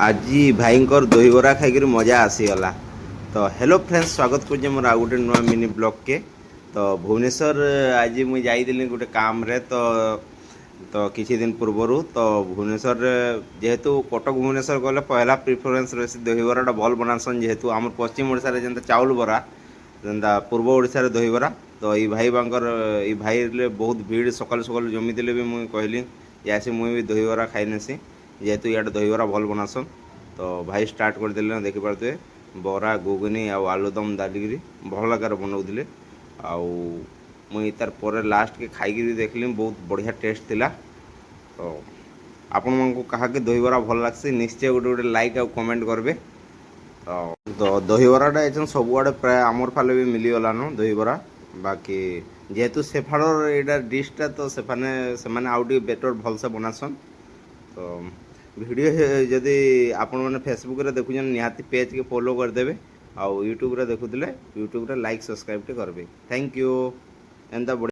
आज भाईंकर दहीबरा खाई मजा आसीगला। तो हेलो फ्रेंड्स, स्वागत कर मोर आ गोटे नुआ मिनी ब्लॉग के। तो भुवनेश्वर आज मुझे जाइली गोटे काम रे। तो किसी दिन पूर्वर तो भुवनेश्वर जेहेतु कटक भुवनेश्वर गले पहला प्रिफरेन्स रही दहीबराटा भल बनासन, जेहेतु आम पश्चिम ओडिशा रे जेंता चाउल बरा जेंता पूर्व ओडिशा रे दहीबरा। तो ये भाई बांकर ये भाई बहुत भीड़ सकाल सकाल जमी भी मुझे कहली आसी मुझे भी दहीबरा खाई नेसी, जेहेतु इे दहीबरा भल बनासन। तो भाई स्टार्ट करदे देखिपे बरा घुगुनी आलुदम डालिकी भल आकार बनाऊे। मुई तार पर लास्ट के खाई देखली बहुत बढ़िया टेस्ट थिला। तो आपण मानक कहा दहीबरा भल लग्सी निश्चय गोटे गोटे लाइक आ कमेंट करबे। तो दहीबराटा ये सबुआड़े प्राय आमर फाले भी मिलीगलान दहीबरा। बाकी जेहेतु सेफाड़र यहाँ डिशटा तो से आउ बेटर भलसे बनासन। तो वीडियो जदि आपण मैंने फेसबुक रे देखुन निहाती पेज के फॉलो करदेवे। आउ यूट्यूब रे देखुले यूट्यूब रे लाइक सब्सक्राइब करेंगे। Thank you. एंता